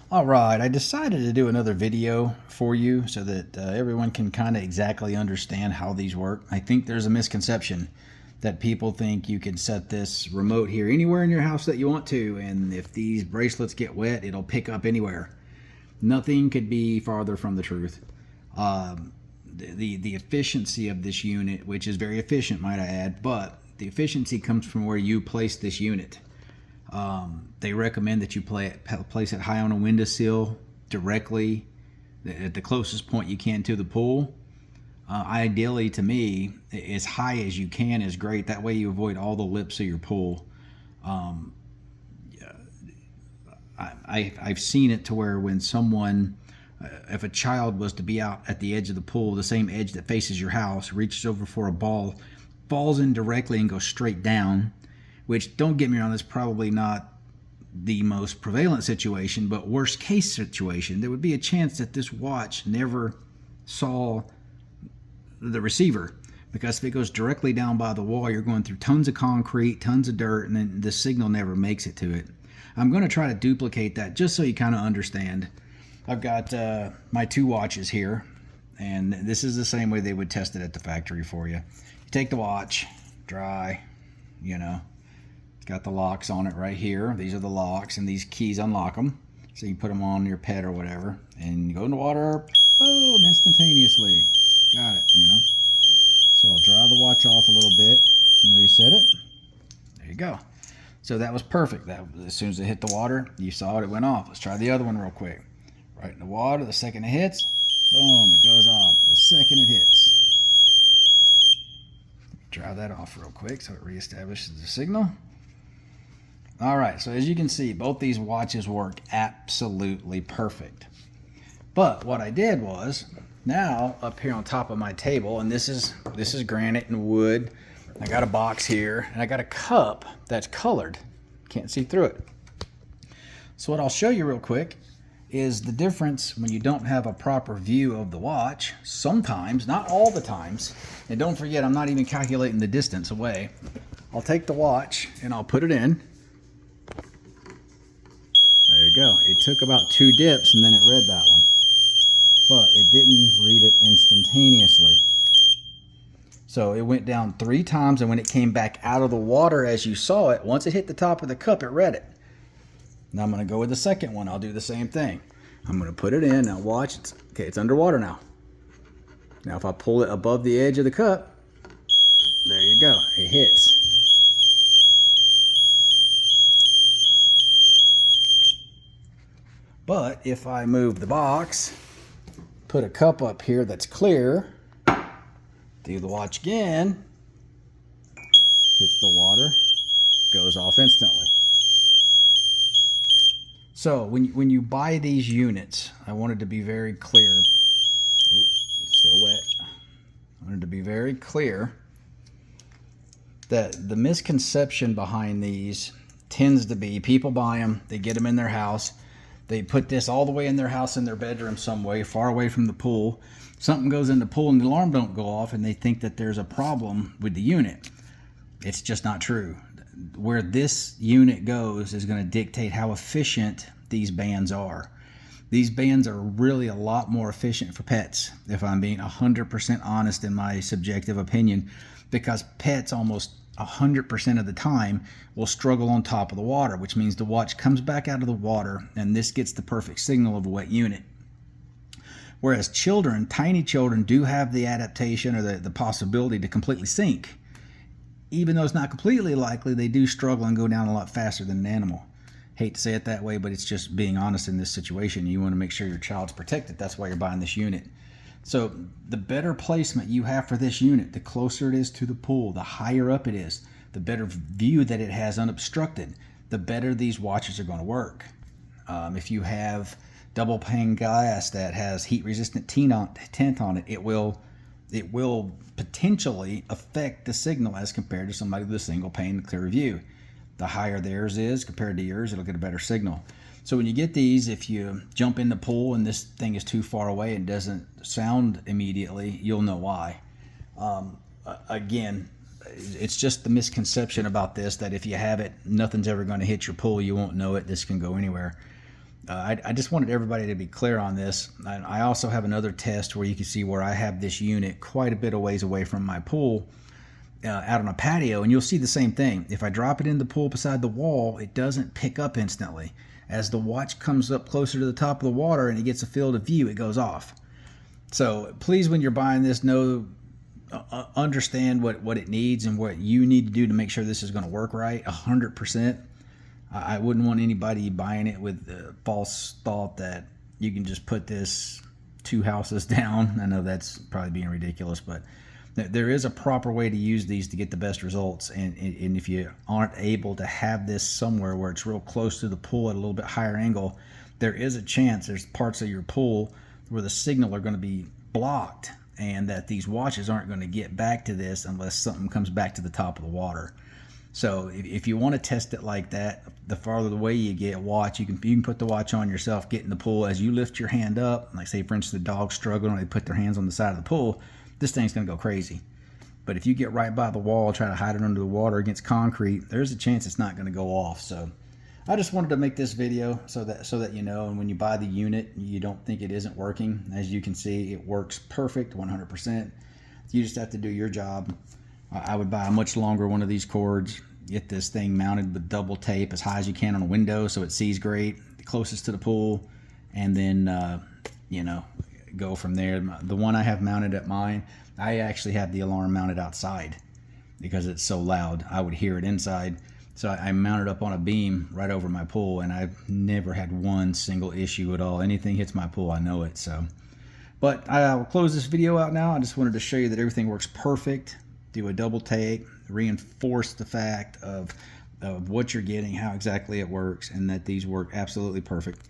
All right, I decided to do another video for you so that everyone can kind of exactly understand how these work. I think there's a misconception that people think you can set this remote here anywhere in your house that you want to, and if these bracelets get wet, it'll pick up anywhere. Nothing could be farther from the truth. The efficiency of this unit, which is very efficient, might I add, but the efficiency comes from where you place this unit. They recommend that you place it high on a windowsill, directly at the closest point you can to the pool. Ideally, to me, as high as you can is great. That way you avoid all the lips of your pool. I've seen it to where when someone, if a child was to be out at the edge of the pool, the same edge that faces your house, reaches over for a ball, falls in directly and goes straight down, which, don't get me wrong, that's probably not the most prevalent situation, but worst case situation, there would be a chance that this watch never saw the receiver, because if it goes directly down by the wall, you're going through tons of concrete, tons of dirt, and then the signal never makes it to it. I'm going to try to duplicate that just so you kind of understand. I've got my two watches here, and this is the same way they would test it at the factory for you. You take the watch, dry, it's got the locks on it right here. These are the locks, and these keys unlock them. So you put them on your pet or whatever, and you go in the water, boom, instantaneously. Got it, So I'll dry the watch off a little bit and reset it. There you go. So that was perfect. As soon as it hit the water, you saw it went off. Let's try the other one real quick. Right in the water, the second it hits, boom, it goes off. The second it hits. Dry that off real quick so it reestablishes the signal. All right, so as you can see, both these watches work absolutely perfect. But what I did was, now up here on top of my table, and this is granite and wood. I got a box here, and I got a cup that's colored. Can't see through it. So what I'll show you real quick is the difference when you don't have a proper view of the watch. Sometimes, not all the times, and don't forget, I'm not even calculating the distance away. I'll take the watch and I'll put it in. There you go. It took about 2 dips and then it read that one. But it didn't read it instantaneously. So it went down 3 times, and when it came back out of the water as you saw it, once it hit the top of the cup, it read it. Now I'm going to go with the second one. I'll do the same thing. I'm going to put it in. Now watch. It's underwater now. Now if I pull it above the edge of the cup, there you go. It hits. But if I move the box, put a cup up here that's clear, do the watch again, hits the water, goes off instantly. So when you buy these units, I wanted to be very clear. Oh, it's still wet. I wanted to be very clear that the misconception behind these tends to be people buy them, they get them in their house, they put this all the way in their house, in their bedroom some way, far away from the pool. Something goes in the pool and the alarm don't go off, and they think that there's a problem with the unit. It's just not true. Where this unit goes is going to dictate how efficient these bands are. These bands are really a lot more efficient for pets, if I'm being 100% honest in my subjective opinion, because pets almost 100% of the time will struggle on top of the water, which means the watch comes back out of the water and this gets the perfect signal of a wet unit. Whereas children, tiny children, do have the adaptation or the possibility to completely sink. Even though it's not completely likely, they do struggle and go down a lot faster than an animal. Hate to say it that way, but it's just being honest in this situation. You want to make sure your child's protected. That's why you're buying this unit. So the better placement you have for this unit, the closer it is to the pool, the higher up it is, the better view that it has unobstructed, the better these watches are going to work. If you have double pane glass that has heat resistant tint on it, it will potentially affect the signal as compared to somebody with a single pane clear view. The higher theirs is compared to yours, it'll get a better signal. So when you get these, if you jump in the pool and this thing is too far away and doesn't sound immediately, you'll know why. Again, it's just the misconception about this that if you have it, nothing's ever going to hit your pool. You won't know it. This can go anywhere. I just wanted everybody to be clear on this. I also have another test where you can see where I have this unit quite a bit of ways away from my pool, out on a patio, and you'll see the same thing. If I drop it in the pool beside the wall, it doesn't pick up instantly. As the watch comes up closer to the top of the water and it gets a field of view, it goes off. So please, when you're buying this, understand what it needs and what you need to do to make sure this is going to work right 100%. I wouldn't want anybody buying it with the false thought that you can just put this 2 houses down. I know that's probably being ridiculous, but there is a proper way to use these to get the best results. And if you aren't able to have this somewhere where it's real close to the pool at a little bit higher angle, there is a chance there's parts of your pool where the signal are going to be blocked, and that these watches aren't going to get back to this unless something comes back to the top of the water. So if you want to test it like that, the farther away you get, watch, you can put the watch on yourself, get in the pool. As you lift your hand up, like say for instance the dog's struggling, or they put their hands on the side of the pool, this thing's going to go crazy. But if you get right by the wall, try to hide it under the water against concrete, there's a chance it's not going to go off. So I just wanted to make this video so that you know, and when you buy the unit, you don't think it isn't working. As you can see, it works perfect 100%. You just have to do your job. I would buy a much longer one of these cords, get this thing mounted with double tape as high as you can on a window so it sees great, the closest to the pool, and then go from there. The one I have mounted at mine, I actually have the alarm mounted outside because it's so loud. I would hear it inside. So I mounted up on a beam right over my pool, and I've never had one single issue at all. Anything hits my pool, I know it. So, but I'll close this video out now. I just wanted to show you that everything works perfect. Do a double take, reinforce the fact of what you're getting, how exactly it works, and that these work absolutely perfect.